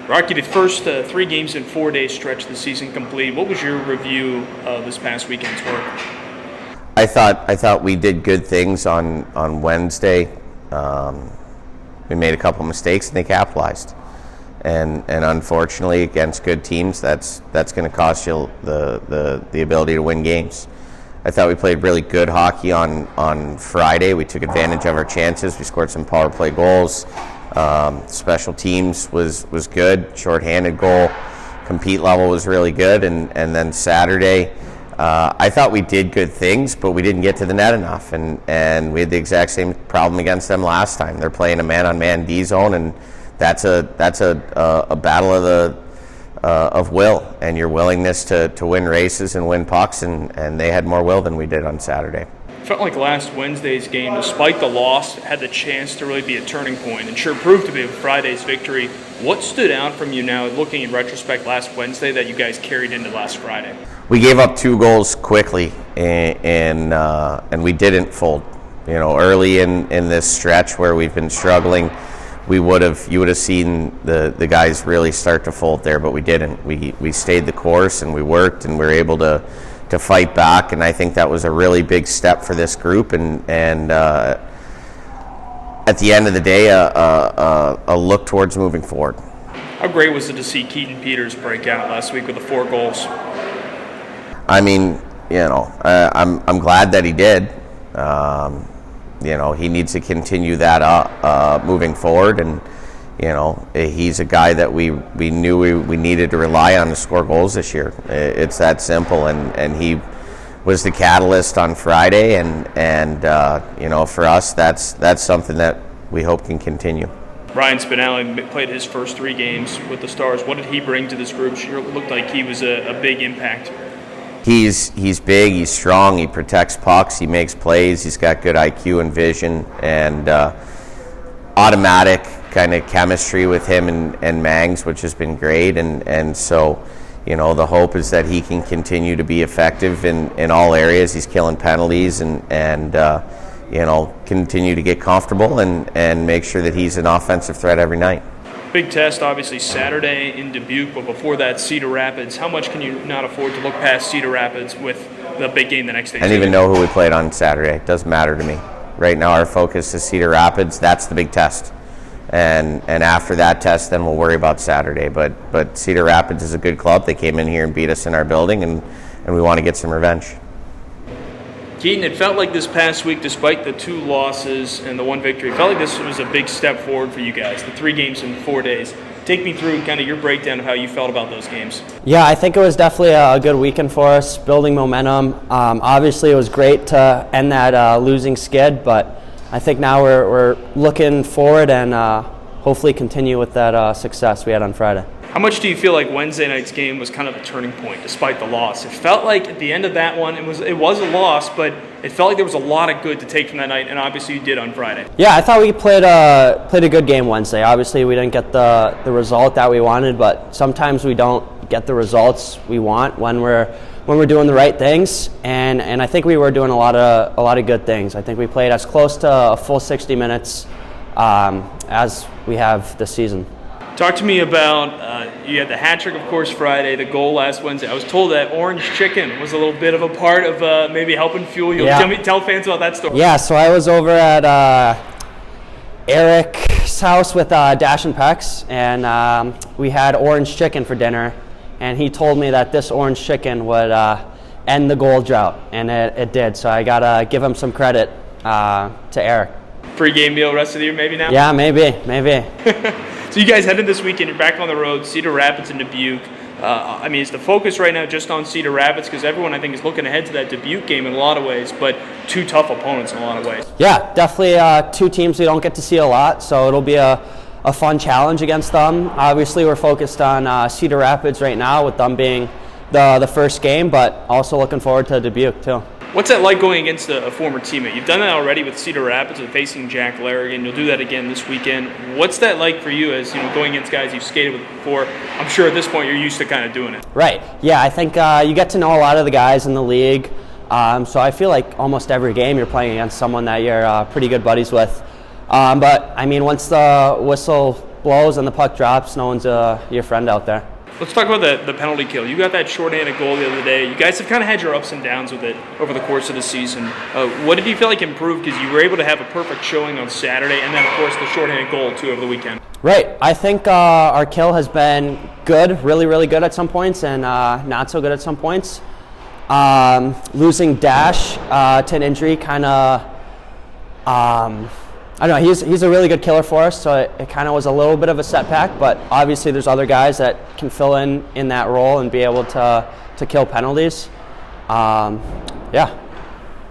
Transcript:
Rocky, the first 3 games in 4 days stretch the season complete. What was your review of this past weekend's work? I thought we did good things on Wednesday. We made a couple mistakes and they capitalized. And unfortunately, against good teams, that's going to cost you the ability to win games. I thought we played really good hockey on Friday. We took advantage of our chances. We scored some power play goals. Special teams was good. Shorthanded goal. Compete level was really good. And then Saturday, I thought we did good things, but we didn't get to the net enough. And we had the exact same problem against them last time. They're playing a man-on-man D zone, and that's a battle of will and your willingness to win races and win pucks, and they had more will than we did on Saturday. Felt like last Wednesday's game, despite the loss, had the chance to really be a turning point, and sure proved to be with Friday's victory. What stood out from you now, looking in retrospect, last Wednesday that you guys carried into last Friday? We gave up 2 goals quickly, and we didn't fold. You know, early in this stretch where we've been struggling, you would have seen the guys really start to fold there, but we didn't. We stayed the course and we worked and we were able to fight back, and I think that was a really big step for this group. And at the end of the day, a look towards moving forward. How great was it to see Keaton Peters break out last week with the 4 goals? I mean, I'm glad that he did. He needs to continue that up moving forward, and he's a guy that we knew we needed to rely on to score goals this year. It's that simple, and he was the catalyst on Friday, and for us that's something that we hope can continue. Ryan Spinelli played his first 3 games with the Stars. What did he bring to this group? Sure looked like he was a big impact. He's big, he's strong, he protects pucks, he makes plays, he's got good IQ and vision, and automatic kind of chemistry with him and Mangs, which has been great. And so, the hope is that he can continue to be effective in all areas. He's killing penalties and continue to get comfortable and make sure that he's an offensive threat every night. Big test, obviously, Saturday in Dubuque, but before that, Cedar Rapids. How much can you not afford to look past Cedar Rapids with the big game the next day? I didn't even know who we played on Saturday. It doesn't matter to me. Right now, our focus is Cedar Rapids. That's the big test. And after that test, then we'll worry about Saturday. But Cedar Rapids is a good club. They came in here and beat us in our building, and we want to get some revenge. Keaton, it felt like this past week, despite the 2 losses and the 1 victory, it felt like this was a big step forward for you guys, the 3 games in 4 days. Take me through kind of your breakdown of how you felt about those games. Yeah, I think it was definitely a good weekend for us, building momentum. Obviously, it was great to end that losing skid, but I think now we're looking forward and hopefully continue with that success we had on Friday. How much do you feel like Wednesday night's game was kind of a turning point despite the loss? It felt like at the end of that one, it was a loss, but it felt like there was a lot of good to take from that night, and obviously you did on Friday. Yeah, I thought we played a good game Wednesday. Obviously, we didn't get the result that we wanted, but sometimes we don't get the results we want when we're doing the right things, and I think we were doing a lot of good things. I think we played as close to a full 60 minutes as we have this season. Talk to me about, you had the hat trick, of course, Friday, the goal last Wednesday. I was told that orange chicken was a little bit of a part of maybe helping fuel you. Yeah. Tell fans about that story. Yeah, so I was over at Eric's house with Dash and Pex, and we had orange chicken for dinner, and he told me that this orange chicken would end the goal drought, and it did. So I got to give him some credit to Eric. Pre-game meal rest of the year maybe now? Yeah, maybe. So you guys headed this weekend, you're back on the road, Cedar Rapids and Dubuque. Is the focus right now just on Cedar Rapids? Because everyone, I think, is looking ahead to that Dubuque game in a lot of ways, but 2 tough opponents in a lot of ways. Yeah, definitely 2 teams we don't get to see a lot, so it'll be a fun challenge against them. Obviously, we're focused on Cedar Rapids right now, with them being the first game, but also looking forward to Dubuque, too. What's that like going against a former teammate? You've done that already with Cedar Rapids and facing Jack Larrigan. You'll do that again this weekend. What's that like for you as going against guys you've skated with before? I'm sure at this point you're used to kind of doing it. Right. Yeah, I think you get to know a lot of the guys in the league. So I feel like almost every game you're playing against someone that you're pretty good buddies with. But once the whistle blows and the puck drops, no one's your friend out there. Let's talk about the penalty kill. You got that shorthanded goal the other day. You guys have kind of had your ups and downs with it over the course of the season. What did you feel like improved? Because you were able to have a perfect showing on Saturday, and then, of course, the shorthanded goal, too, over the weekend. Right. I think our kill has been good, really, really good at some points, and not so good at some points. Losing Dash to an injury kind of, I don't know, he's a really good killer for us, so it kind of was a little bit of a setback, but obviously there's other guys that can fill in that role and be able to kill penalties. Yeah.